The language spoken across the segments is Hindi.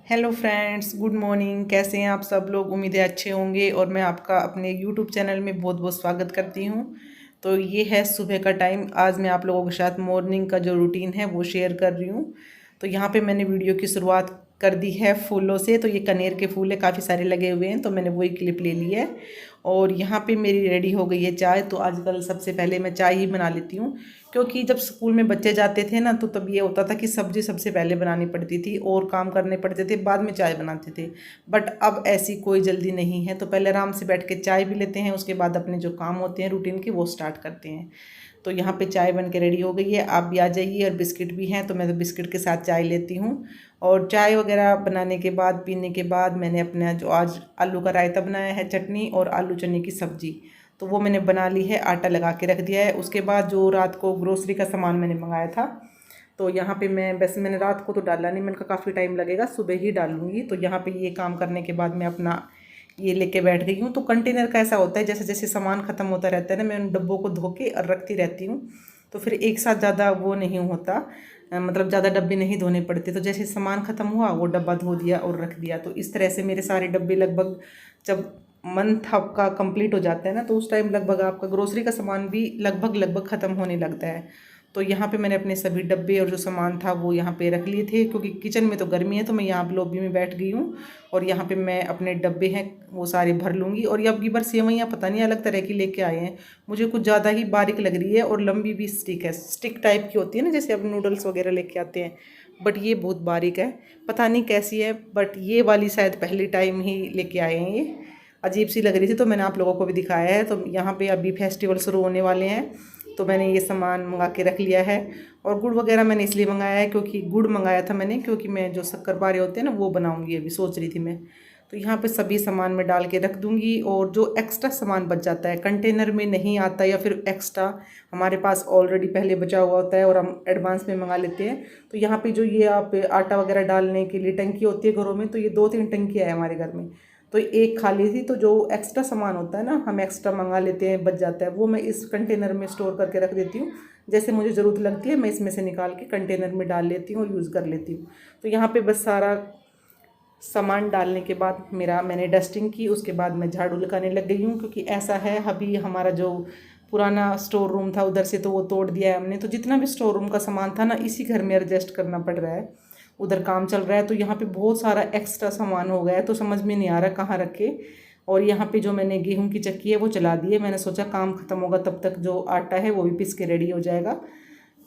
Hello friends, good morning. कैसे हैं आप सब लोग? उम्मीदें अच्छे होंगे और मैं आपका अपने यूट्यूब चैनल में बहुत बहुत स्वागत करती हूँ। तो ये है सुबह का टाइम। आज मैं आप लोगों के साथ मॉर्निंग का जो रूटीन है वो शेयर कर रही हूँ। तो यहाँ पे मैंने वीडियो की शुरुआत कर दी है फूलों से। तो ये कनेर के फूल है, काफ़ी सारे लगे हुए हैं, तो मैंने वही क्लिप ले ली है। और यहाँ पे मेरी रेडी हो गई है चाय। तो आजकल सबसे पहले मैं चाय ही बना लेती हूँ, क्योंकि जब स्कूल में बच्चे जाते थे ना तो तब ये होता था कि सब्जी सबसे पहले बनानी पड़ती थी और काम करने पड़ते थे, बाद में चाय बनाते थे। बट अब ऐसी कोई जल्दी नहीं है, तो पहले आराम से बैठ के चाय भी लेते हैं, उसके बाद अपने जो काम होते हैं रूटीन के वो स्टार्ट करते हैं। तो यहाँ पे चाय बन के रेडी हो गई है, आप भी आ जाइए। और बिस्किट भी हैं, तो मैं तो बिस्किट के साथ चाय लेती हूँ। और चाय वगैरह बनाने के बाद, पीने के बाद, मैंने अपना जो आज आलू का रायता बनाया है, चटनी और आलू चने की सब्जी, तो वो मैंने बना ली है, आटा लगा के रख दिया है। उसके बाद जो रात को ग्रोसरी का सामान मैंने मंगाया था, तो यहाँ पे मैं वैसे मैंने रात को तो डाला नहीं, मैंने कहा काफ़ी टाइम लगेगा, सुबह ही डालूंगी। तो यहाँ पे ये काम करने के बाद मैं अपना ये लेके बैठ गई हूँ। तो कंटेनर का ऐसा होता है, जैसे जैसे सामान ख़त्म होता रहता है ना, मैं उन डब्बों को धो के और रखती रहती हूँ। तो फिर एक साथ ज़्यादा वो नहीं होता, मतलब ज़्यादा डब्बे नहीं धोने पड़ते। तो जैसे सामान ख़त्म हुआ वो डब्बा धो दिया और रख दिया। तो इस तरह से मेरे सारे डब्बे लगभग, जब मंथ आपका कंप्लीट हो जाता है ना, तो उस टाइम लगभग आपका ग्रोसरी का सामान भी लगभग लगभग ख़त्म होने लगता है। तो यहाँ पे मैंने अपने सभी डब्बे और जो सामान था वो यहाँ पे रख लिए थे, क्योंकि किचन में तो गर्मी है। तो मैं यहाँ लॉबी में बैठ गई हूँ और यहाँ पे मैं अपने डब्बे हैं वो सारे भर लूँगी। और ये अब की बार सेवइयाँ पता नहीं अलग तरह की लेके आए हैं, मुझे कुछ ज़्यादा ही बारीक लग रही है और लंबी भी स्टिक है, स्टिक टाइप की होती है ना, जैसे अब नूडल्स वगैरह लेके आते हैं। बट ये बहुत बारीक है, पता नहीं कैसी है। बट ये वाली शायद पहली टाइम ही लेके आए हैं, ये अजीब सी लग रही थी, तो मैंने आप लोगों को भी दिखाया है। तो यहाँ पे अभी फेस्टिवल शुरू होने वाले हैं, तो मैंने ये सामान मंगा के रख लिया है। और गुड़ वगैरह मैंने इसलिए मंगाया है, क्योंकि गुड़ मंगाया था मैंने, क्योंकि मैं जो शक्करपारे होते हैं ना वो बनाऊंगी, अभी सोच रही थी मैं। तो यहाँ पे सभी सामान में डाल के रख दूँगी। और जो एक्स्ट्रा सामान बच जाता है, कंटेनर में नहीं आता या फिर एक्स्ट्रा हमारे पास ऑलरेडी पहले बचा हुआ होता है और हम एडवांस में मंगा लेते हैं। तो यहाँ पे जो ये आप आटा वगैरह डालने के लिए टंकी होती है घरों में, तो ये 2-3 टंकियाँ है हमारे घर में। तो एक खाली थी, तो जो एक्स्ट्रा सामान होता है ना, हम एक्स्ट्रा मंगा लेते हैं, बच जाता है, वो मैं इस कंटेनर में स्टोर करके रख देती हूँ। जैसे मुझे ज़रूरत लगती है मैं इसमें से निकाल के कंटेनर में डाल लेती हूँ और यूज़ कर लेती हूँ। तो यहाँ पे बस सारा सामान डालने के बाद मैंने डस्टिंग की, उसके बाद मैं झाड़ू लगाने लग गई हूँ। क्योंकि ऐसा है, अभी हमारा जो पुराना स्टोर रूम था उधर से तो वो तोड़ दिया है हमने, तो जितना भी स्टोर रूम का सामान था ना, इसी घर में एडजस्ट करना पड़ रहा है। उधर काम चल रहा है, तो यहाँ पे बहुत सारा एक्स्ट्रा सामान हो गया है, तो समझ में नहीं आ रहा कहाँ रखे। और यहाँ पे जो मैंने गेहूं की चक्की है वो चला दी है, मैंने सोचा काम खत्म होगा तब तक जो आटा है वो भी पिस के रेडी हो जाएगा।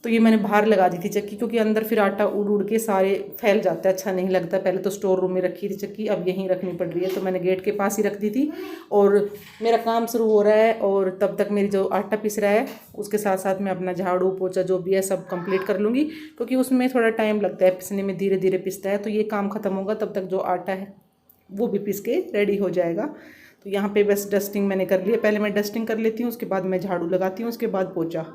तो ये मैंने बाहर लगा दी थी चक्की, क्योंकि अंदर फिर आटा उड़ उड़ के सारे फैल जाता है, अच्छा नहीं लगता। पहले तो स्टोर रूम में रखी थी चक्की, अब यहीं रखनी पड़ रही है, तो मैंने गेट के पास ही रख दी थी। और मेरा काम शुरू हो रहा है, और तब तक मेरी जो आटा पिस रहा है उसके साथ साथ मैं अपना झाड़ू पोछा जो भी है सब कंप्लीट कर लूँगी, क्योंकि उसमें थोड़ा टाइम लगता है पिसने में, धीरे धीरे पिसता है। तो ये काम ख़त्म होगा तब तक जो आटा है वो भी पिस के रेडी हो जाएगा। तो यहाँ पे बस डस्टिंग मैंने कर ली है, पहले मैं डस्टिंग कर लेती हूँ, उसके बाद मैं झाड़ू लगाती हूँ, उसके बाद पोछा।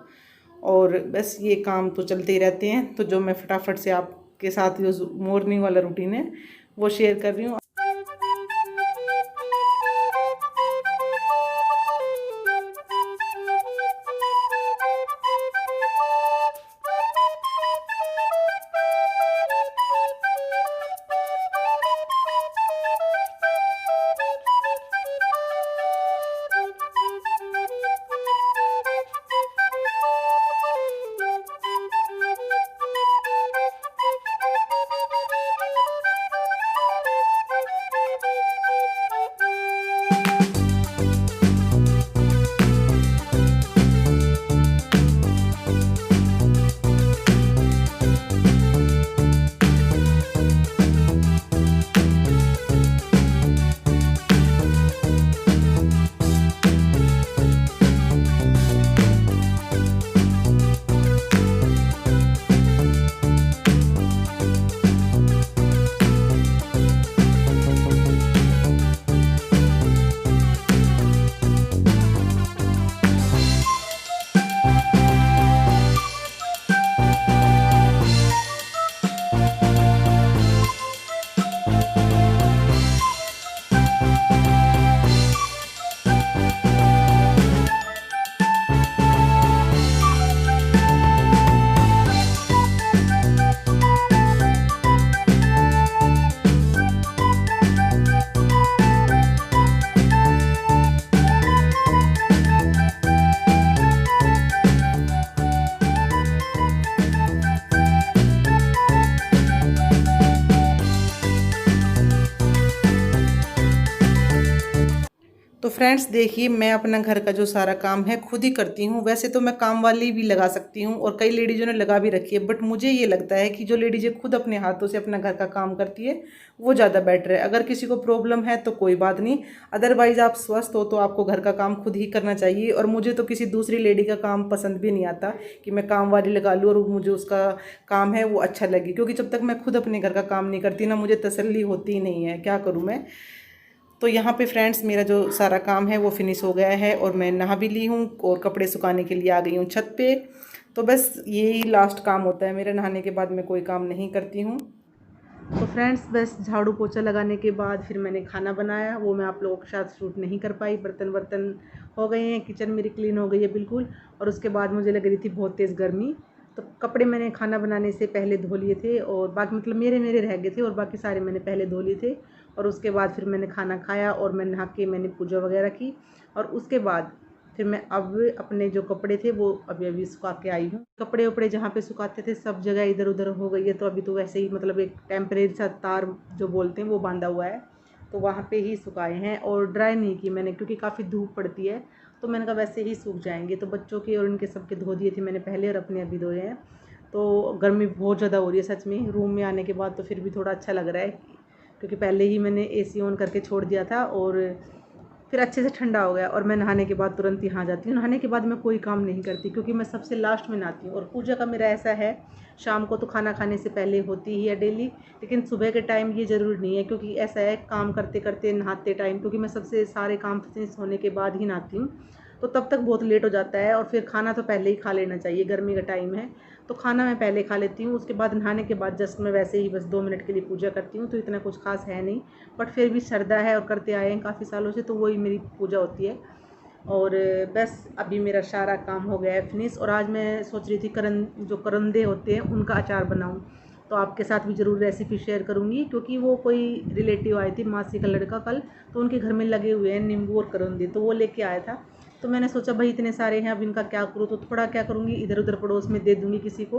और बस ये काम तो चलते ही रहते हैं। तो जो मैं फटाफट से आपके साथ जो मॉर्निंग वाला रूटीन है वो शेयर कर रही हूँ। फ्रेंड्स देखिए, मैं अपना घर का जो सारा काम है खुद ही करती हूँ। वैसे तो मैं काम वाली भी लगा सकती हूँ और कई लेडीज़ों ने लगा भी रखी है, बट मुझे ये लगता है कि जो लेडीज़ें खुद अपने हाथों से अपना घर का काम करती है वो ज़्यादा बेटर है। अगर किसी को प्रॉब्लम है तो कोई बात नहीं, अदरवाइज़ आप स्वस्थ हो तो आपको घर का काम खुद ही करना चाहिए। और मुझे तो किसी दूसरी लेडी का काम पसंद भी नहीं आता कि मैं काम वाली लगा लूँ और मुझे उसका काम है वो अच्छा लगे, क्योंकि जब तक मैं खुद अपने घर का काम नहीं करती ना, मुझे तसल्ली होती ही नहीं है, क्या करूँ मैं। तो यहाँ पे फ्रेंड्स मेरा जो सारा काम है वो फिनिश हो गया है और मैं नहा भी ली हूँ और कपड़े सुखाने के लिए आ गई हूँ छत पे। तो बस यही लास्ट काम होता है मेरे, नहाने के बाद मैं कोई काम नहीं करती हूँ। तो फ्रेंड्स बस झाड़ू पोछा लगाने के बाद फिर मैंने खाना बनाया, वो मैं आप लोगों के साथ शूट नहीं कर पाई। बर्तन वर्तन हो गए हैं, किचन मेरी क्लीन हो गई है बिल्कुल। और उसके बाद मुझे लग रही थी बहुत तेज़ गर्मी, तो कपड़े मैंने खाना बनाने से पहले धो लिए थे और बाकी मतलब मेरे मेरे रह गए थे और बाकी सारे मैंने पहले धो लिए थे। और उसके बाद फिर मैंने खाना खाया और मैं नहा के मैंने पूजा वगैरह की। और उसके बाद फिर मैं अब अपने जो कपड़े थे वो अभी अभी सुखा के आई हूँ। कपड़े वपड़े जहाँ पे सुखाते थे सब जगह इधर उधर हो गई है, तो अभी तो वैसे ही मतलब एक टेम्परेरी सा तार जो बोलते हैं वो बांधा हुआ है, तो वहाँ पे ही सुखाए हैं और ड्राई नहीं की मैंने, क्योंकि काफ़ी धूप पड़ती है। तो मैंने कहा वैसे ही सूख जाएंगे। तो बच्चों के और इनके सबके धो दिए थे मैंने पहले और अपने अभी धोए हैं। तो गर्मी बहुत ज़्यादा हो रही है सच में रूम में आने के बाद, तो फिर भी थोड़ा अच्छा लग रहा है, क्योंकि पहले ही मैंने एसी ऑन करके छोड़ दिया था और फिर अच्छे से ठंडा हो गया। और मैं नहाने के बाद तुरंत यहाँ जाती हूँ। नहाने के बाद मैं कोई काम नहीं करती, क्योंकि मैं सबसे लास्ट में नहाती हूँ। और पूजा का मेरा ऐसा है, शाम को तो खाना खाने से पहले होती ही है डेली, लेकिन सुबह के टाइम ये ज़रूरी नहीं है, क्योंकि ऐसा है काम करते करते नहाते टाइम, क्योंकि मैं सबसे सारे काम फिनिश होने के बाद ही नहाती हूँ, तो तब तक बहुत लेट हो जाता है। और फिर खाना तो पहले ही खा लेना चाहिए, गर्मी का टाइम है तो खाना मैं पहले खा लेती हूँ। उसके बाद नहाने के बाद जस्ट मैं वैसे ही बस 2 मिनट के लिए पूजा करती हूँ, तो इतना कुछ खास है नहीं, बट फिर भी श्रद्धा है और करते आए हैं काफ़ी सालों से, तो वही मेरी पूजा होती है। और बस अभी मेरा सारा काम हो गया है फिनिश। और आज मैं सोच रही थी जो करंदे होते हैं उनका अचार बनाऊँ, तो आपके साथ भी ज़रूर रेसिपी शेयर करूँगी, क्योंकि वो कोई रिलेटिव आई थी, मासी का लड़का कल, तो उनके घर में लगे हुए हैं नींबू और करंदे, तो वो लेके आया था। तो मैंने सोचा भाई इतने सारे हैं अब इनका क्या करूँ, तो थोड़ा क्या करूँगी इधर उधर पड़ोस में दे दूँगी किसी को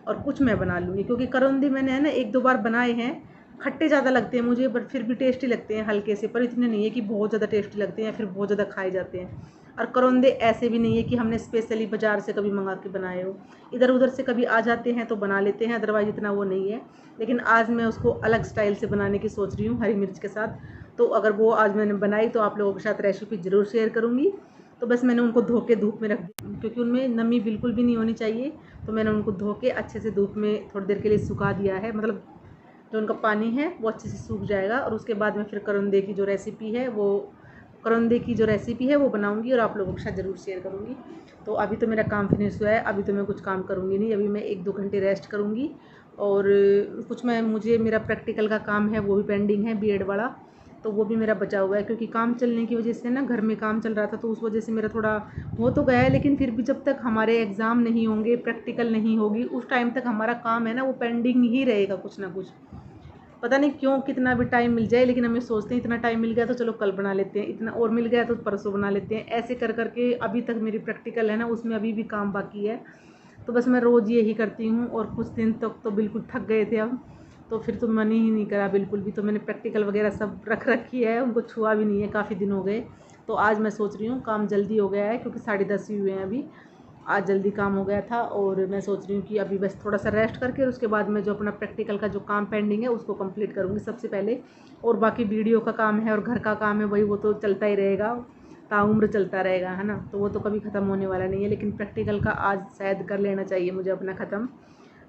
और कुछ मैं बना लूँगी, क्योंकि करौंदे मैंने है ना 1-2 बार बनाए हैं। खट्टे ज़्यादा लगते हैं मुझे, बट फिर भी टेस्टी लगते हैं हल्के से, पर इतने नहीं है कि बहुत ज़्यादा टेस्टी लगते हैं या फिर बहुत ज़्यादा खाए जाते हैं। और करौंदे ऐसे भी नहीं है कि हमने स्पेशली बाज़ार से कभी मंगा के बनाए हो, इधर उधर से कभी आ जाते हैं तो बना लेते हैं, अदरवाइज़ इतना वो नहीं है। लेकिन आज मैं उसको अलग स्टाइल से बनाने की सोच रही हूँ हरी मिर्च के साथ, तो अगर वो आज मैंने बनाई तो आप लोगों के साथ रेसिपी ज़रूर शेयर करूँगी। तो बस मैंने उनको धो के धूप में रख दिया, क्योंकि उनमें नमी बिल्कुल भी नहीं होनी चाहिए, तो मैंने उनको धो के अच्छे से धूप में थोड़ी देर के लिए सुखा दिया है, मतलब जो उनका पानी है वो अच्छे से सूख जाएगा। और उसके बाद में फिर करौंदे की जो रेसिपी है वो बनाऊंगी और आप लोगों के साथ ज़रूर शेयर करूंगी। तो अभी तो मेरा काम फिनिश हुआ है, अभी तो मैं कुछ काम करूंगी नहीं, अभी मैं 1-2 घंटे रेस्ट करूंगी। और कुछ मुझे मेरा प्रैक्टिकल का काम है वो भी पेंडिंग है, बीएड वाला, तो वो भी मेरा बचा हुआ है, क्योंकि काम चलने की वजह से ना, घर में काम चल रहा था, तो उस वजह से मेरा थोड़ा हो तो गया है, लेकिन फिर भी जब तक हमारे एग्ज़ाम नहीं होंगे, प्रैक्टिकल नहीं होगी, उस टाइम तक हमारा काम है ना वो पेंडिंग ही रहेगा कुछ ना कुछ। पता नहीं क्यों, कितना भी टाइम मिल जाए, लेकिन हमें सोचते हैं इतना टाइम मिल गया तो चलो कल बना लेते हैं, इतना और मिल गया तो परसों बना लेते हैं, ऐसे कर करके अभी तक मेरी प्रैक्टिकल है ना उसमें अभी भी काम बाकी है। तो बस मैं रोज़ यही करती हूँ और कुछ दिन तक तो बिल्कुल थक गए थे हम, तो फिर तो मन ही नहीं करा बिल्कुल भी, तो मैंने प्रैक्टिकल वगैरह सब रख रखी है, उनको छुआ भी नहीं है, काफ़ी दिन हो गए। तो आज मैं सोच रही हूँ काम जल्दी हो गया है, क्योंकि 10:30 ही हुए हैं अभी, आज जल्दी काम हो गया था। और मैं सोच रही हूँ कि अभी बस थोड़ा सा रेस्ट करके उसके बाद मैं जो अपना प्रैक्टिकल का जो काम पेंडिंग है उसको कंप्लीट करूँगी सबसे पहले। और बाकी वीडियो का काम है और घर का काम है वही, वो तो चलता ही रहेगा, ताउम्र चलता रहेगा, है ना, तो वो तो कभी ख़त्म होने वाला नहीं है। लेकिन प्रैक्टिकल का आज शायद कर लेना चाहिए मुझे अपना ख़त्म।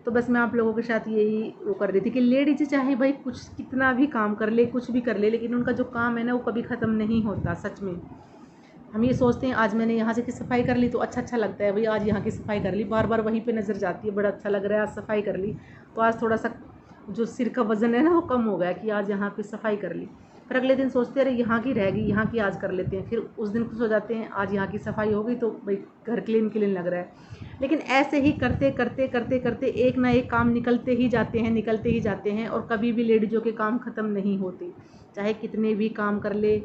तो बस मैं आप लोगों के साथ यही वो कर रही थी कि लेडीज चाहे भाई कुछ कितना भी काम कर ले, कुछ भी कर ले, लेकिन उनका जो काम है ना वो कभी ख़त्म नहीं होता सच में। हम ये सोचते हैं आज मैंने यहाँ से की सफाई कर ली तो अच्छा लगता है, भाई आज यहाँ की सफाई कर ली, बार बार वहीं पे नज़र जाती है, बड़ा अच्छा लग रहा है आज सफाई कर ली, तो आज थोड़ा सा जो सिर का वज़न है ना वो कम हो गया कि आज यहाँ पे सफाई कर ली। फिर अगले दिन सोचते हैं अरे यहाँ की रहेगी, यहाँ की आज कर लेते हैं, फिर उस दिन खुश हो जाते हैं आज यहाँ की सफाई हो गई तो भाई घर क्लीन क्लीन लग रहा है। लेकिन ऐसे ही करते करते करते करते एक ना एक काम निकलते ही जाते हैं, निकलते ही जाते हैं, और कभी भी लेडीज़ों के काम ख़त्म नहीं होते, चाहे कितने भी काम कर ले,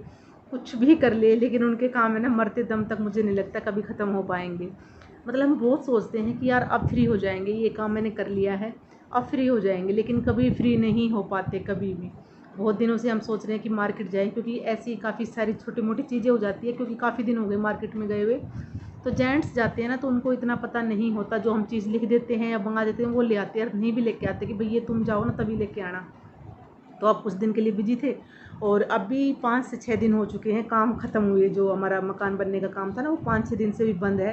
कुछ भी कर ले, लेकिन उनके काम है ना मरते दम तक मुझे नहीं लगता कभी ख़त्म हो पाएंगे। मतलब हम बहुत सोचते हैं कि यार अब फ्री हो जाएंगे, ये काम मैंने कर लिया है अब फ्री हो जाएंगे, लेकिन कभी फ्री नहीं हो पाते कभी भी। बहुत दिनों से हम सोच रहे हैं कि मार्केट जाएं, क्योंकि ऐसी काफ़ी सारी छोटी मोटी चीज़ें हो जाती है, क्योंकि काफ़ी दिन हो गए मार्केट में गए हुए। तो जेंट्स जाते हैं ना, तो उनको इतना पता नहीं होता, जो हम चीज़ लिख देते हैं या मंगा देते हैं वो ले आते हैं, और नहीं भी लेके आते कि भाई ये तुम जाओ ना तभी लेके आना। तो अब कुछ दिन के लिए बिजी थे, और अभी 5 से 6 दिन हो चुके हैं काम ख़त्म हुए। जो हमारा मकान बनने का काम था ना, वो 5-6 दिन से भी बंद है,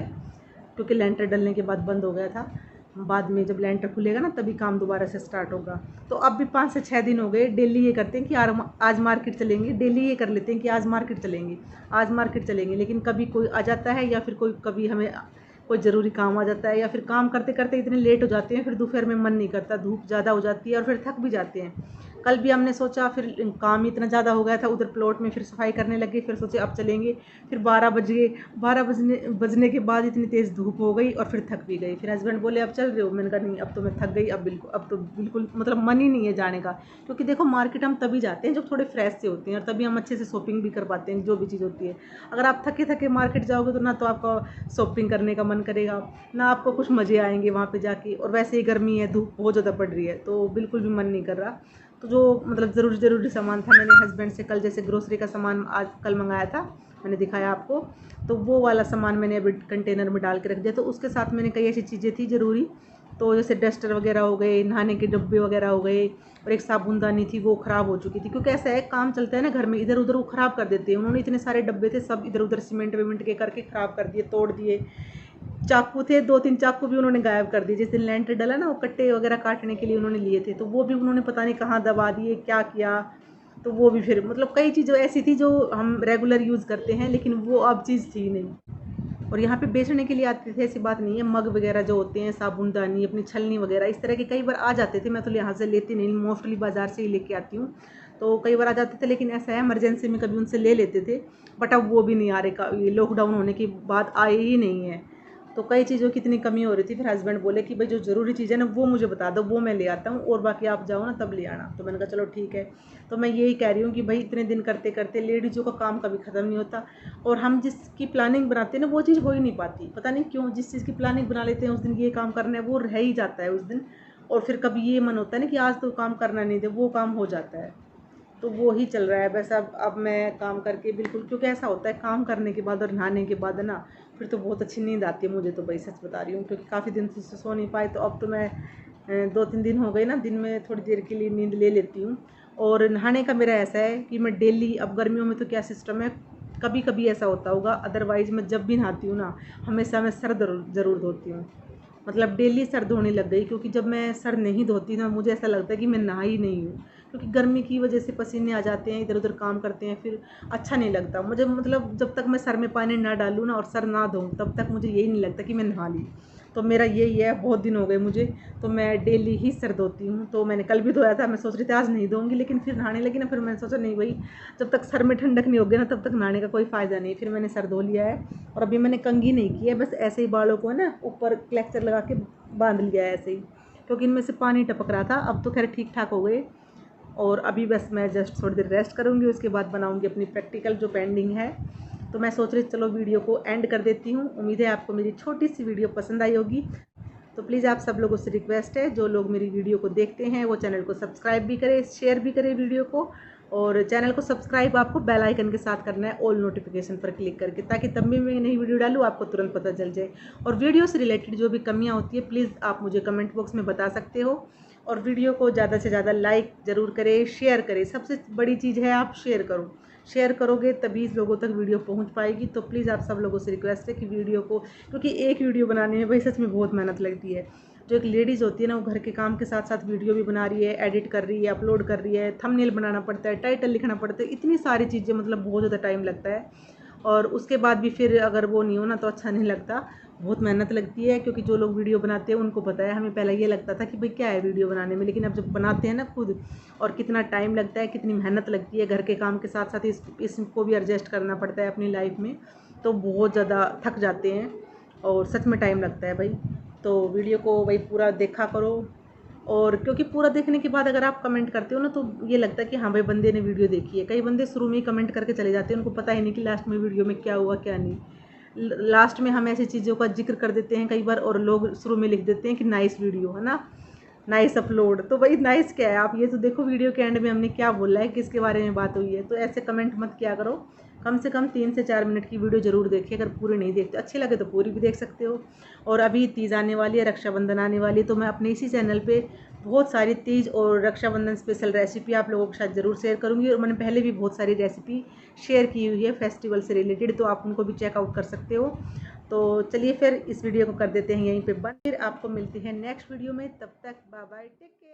क्योंकि लेंटर डलने के बाद बंद हो गया था। बाद में जब लेंटर खुलेगा ना तभी काम दोबारा से स्टार्ट होगा। तो अब भी 5 से 6 दिन हो गए, डेली ये करते हैं कि यार आज मार्केट चलेंगे, डेली ये कर लेते हैं कि आज मार्केट चलेंगे, आज मार्केट चलेंगे। लेकिन कभी कोई आ जाता है, या फिर कोई कभी हमें कोई ज़रूरी काम आ जाता है, या फिर काम करते करते इतने लेट हो जाते हैं, फिर दोपहर में मन नहीं करता, धूप ज़्यादा हो जाती है और फिर थक भी जाते हैं। कल भी हमने सोचा, फिर काम इतना ज़्यादा हो गया था उधर प्लॉट में, फिर सफाई करने लगे, फिर सोचे अब चलेंगे। फिर 12 बज गए, 12 बजने के बाद इतनी तेज़ धूप हो गई और फिर थक भी गई। फिर हस्बैंड बोले अब चल रहे हो? मैंने कहा नहीं, अब तो मैं थक गई, अब तो बिल्कुल मतलब मन ही नहीं है जाने का। क्योंकि देखो मार्केट हम तभी जाते हैं जब थोड़े फ्रेश से होते हैं, और तभी हम अच्छे से शॉपिंग भी कर पाते हैं जो भी चीज़ होती है। अगर आप थके थके मार्केट जाओगे तो ना तो आपका शॉपिंग करने का मन करेगा, ना आपको कुछ मज़े आएंगे वहाँ पे जाके, और वैसे ही गर्मी है, धूप बहुत ज़्यादा पड़ रही है, तो बिल्कुल भी मन नहीं कर रहा। तो जो मतलब ज़रूरी सामान था, मैंने हस्बैंड से कल जैसे ग्रोसरी का सामान आज कल मंगाया था, मैंने दिखाया आपको, तो वो वाला सामान मैंने अभी कंटेनर में डाल के रख दिया। तो उसके साथ मैंने कई ऐसी चीज़ें थी ज़रूरी, तो जैसे डस्टर वगैरह हो गए, नहाने के डब्बे वगैरह हो गए, और एक साबुनदानी थी वो ख़राब हो चुकी थी। क्योंकि ऐसा है, काम चलता है ना घर में, इधर उधर वो ख़राब कर देते हैं। उन्होंने इतने सारे डब्बे थे, सब इधर उधर सीमेंट वेमेंट के करके ख़राब कर दिए, तोड़ दिए। चाकू थे 2-3 चाकू भी उन्होंने गायब कर दिए। जिस दिन लेंटर डला ना, वो कट्टे वगैरह काटने के लिए उन्होंने लिए थे, तो वो भी उन्होंने पता नहीं कहाँ दबा दिए, क्या किया। तो वो भी फिर मतलब कई चीज़ें ऐसी थी जो हम रेगुलर यूज़ करते हैं, लेकिन वो अब चीज़ थी नहीं। और यहाँ पे बेचने के लिए आते थे, ऐसी बात नहीं है। मग वगैरह जो होते हैं, साबुनदानी, अपनी छलनी वगैरह, इस तरह के कई बार आ जाते थे। मैं तो यहाँ से लेती नहीं, मोस्टली बाज़ार से ही लेके आती हूँ। तो कई बार आ जाते थे, लेकिन ऐसा है इमरजेंसी में कभी उनसे ले लेते थे। बट अब वो भी नहीं आ रहे, ये लॉकडाउन होने के बाद आए ही नहीं है। तो कई चीज़ों की इतनी कमी हो रही थी, फिर हस्बैंड बोले कि भाई जो ज़रूरी चीज़ है ना वो मुझे बता दो, वो मैं ले आता हूँ, और बाकी आप जाओ ना तब ले आना। तो मैंने कहा चलो ठीक है। तो मैं यही कह रही हूँ कि भाई इतने दिन करते करते लेडीज़ों का काम कभी ख़त्म नहीं होता, और हम जिसकी प्लानिंग बनाते हैं ना वो चीज़ हो ही नहीं पाती। पता नहीं क्यों, जिस चीज़ की प्लानिंग बना लेते हैं उस दिन ये काम करना है, वो रह ही जाता है उस दिन। और फिर कभी ये मन होता है ना कि आज तो काम करना नहीं दे, वो काम हो जाता है। तो वो ही चल रहा है बस। अब मैं काम करके बिल्कुल, क्योंकि ऐसा होता है काम करने के बाद और नहाने के बाद है ना, फिर तो बहुत अच्छी नींद आती है मुझे तो भाई, सच बता रही हूँ। क्योंकि काफ़ी दिन से सो नहीं पाए, तो अब तो मैं 2-3 दिन हो गए ना, दिन में थोड़ी देर के लिए नींद ले लेती हूँ। और नहाने का मेरा ऐसा है कि मैं डेली, अब गर्मियों में तो क्या सिस्टम है, कभी कभी ऐसा होता होगा, अदरवाइज़ मैं जब भी नहाती हूँ ना, हमेशा मैं सर ज़रूर धोती हूँ। मतलब डेली सर धोने लग गई, क्योंकि जब मैं सर नहीं धोती ना, मुझे ऐसा लगता है कि मैं नहाई नहीं हूँ। क्योंकि गर्मी की वजह से पसीने आ जाते हैं, इधर उधर काम करते हैं, फिर अच्छा नहीं लगता मुझे। मतलब जब तक मैं सर में पानी ना डालूँ ना और सर ना धोऊँ, तब तक मुझे यही नहीं लगता कि मैं नहा ली। तो मेरा यही है, बहुत दिन हो गए मुझे, तो मैं डेली ही सर धोती हूँ। तो मैंने कल भी धोया था, मैं सोच रही थी आज नहीं धोऊंगी, लेकिन फिर नहाने लगी ना, फिर मैंने सोचा नहीं भाई, जब तक सर में ठंडक नहीं होगी ना तब तक नहाने का कोई फ़ायदा नहीं। फिर मैंने सर धो लिया है, और अभी मैंने कंघी नहीं की है, बस ऐसे ही बालों को ना ऊपर क्लेक्चर लगा के बांध लिया है ऐसे ही, क्योंकि इनमें से पानी टपक रहा था। अब तो खैर ठीक ठाक हो गए, और अभी बस मैं जस्ट थोड़ी देर रेस्ट करूँगी, उसके बाद बनाऊँगी अपनी प्रैक्टिकल जो पेंडिंग है। तो मैं सोच रही चलो वीडियो को एंड कर देती हूँ। उम्मीद है आपको मेरी छोटी सी वीडियो पसंद आई होगी। तो प्लीज़ आप सब लोगों से रिक्वेस्ट है, जो लोग मेरी वीडियो को देखते हैं वो चैनल को सब्सक्राइब भी करें, शेयर भी करें वीडियो को। और चैनल को सब्सक्राइब आपको बेल आइकन के साथ करना है, ऑल नोटिफिकेशन पर क्लिक करके, ताकि तब भी मैं नई वीडियो डालूँ आपको तुरंत पता चल जाए। और वीडियो से रिलेटेड जो भी कमियाँ होती है, प्लीज़ आप मुझे कमेंट बॉक्स में बता सकते हो। और वीडियो को ज़्यादा से ज़्यादा लाइक ज़रूर करें, शेयर करें। सबसे बड़ी चीज़ है आप शेयर करो, शेयर करोगे तभी लोगों तक वीडियो पहुंच पाएगी। तो प्लीज़ आप सब लोगों से रिक्वेस्ट है कि वीडियो को, क्योंकि एक वीडियो बनाने में भाई सच में बहुत मेहनत लगती है। जो एक लेडीज़ होती है ना, वो घर के काम के साथ साथ वीडियो भी बना रही है, एडिट कर रही है, अपलोड कर रही है, थंबनेल बनाना पड़ता है, टाइटल लिखना पड़ता है, इतनी सारी चीज़ें, मतलब बहुत ज़्यादा टाइम लगता है। और उसके बाद भी फिर अगर वो नहीं हो ना तो अच्छा नहीं लगता, बहुत मेहनत लगती है। क्योंकि जो लोग वीडियो बनाते हैं उनको पता है, हमें पहले ये लगता था कि भाई क्या है वीडियो बनाने में, लेकिन अब जब बनाते हैं ना खुद, और कितना टाइम लगता है, कितनी मेहनत लगती है, घर के काम के साथ साथ इसको भी एडजस्ट करना पड़ता है अपनी लाइफ में, तो बहुत ज़्यादा थक जाते हैं, और सच में टाइम लगता है भाई। तो वीडियो को भाई पूरा देखा करो। और क्योंकि पूरा देखने के बाद अगर आप कमेंट करते हो ना, तो ये लगता है कि हाँ भाई बंदे ने वीडियो देखी है। कई बंदे शुरू में ही कमेंट करके चले जाते हैं, उनको पता ही नहीं कि लास्ट में वीडियो में क्या हुआ क्या नहीं। लास्ट में हम ऐसी चीज़ों का जिक्र कर देते हैं कई बार, और लोग शुरू में लिख देते हैं कि नाइस वीडियो है ना। Nice upload. तो भाई नाइस क्या है, आप ये तो देखो वीडियो के एंड में हमने क्या बोला है, किसके बारे में बात हुई है। तो ऐसे कमेंट मत किया करो, कम से कम 3 से 4 मिनट की वीडियो ज़रूर देखिए। अगर पूरी नहीं देखते, अच्छी लगे तो पूरी भी देख सकते हो। और अभी तीज आने वाली है, रक्षाबंधन आने वाली है, तो मैं अपने इसी चैनल पे बहुत सारी तीज और रक्षाबंधन स्पेशल रेसिपी आप लोगों के साथ ज़रूर शेयर करूँगी। और मैंने पहले भी बहुत सारी रेसिपी शेयर की हुई है फेस्टिवल से रिलेटेड, तो आप उनको भी चेकआउट कर सकते हो। तो चलिए फिर इस वीडियो को कर देते हैं यहीं पे बंद, फिर आपको मिलती है नेक्स्ट वीडियो में। तब तक बाय बाय, टेक केयर।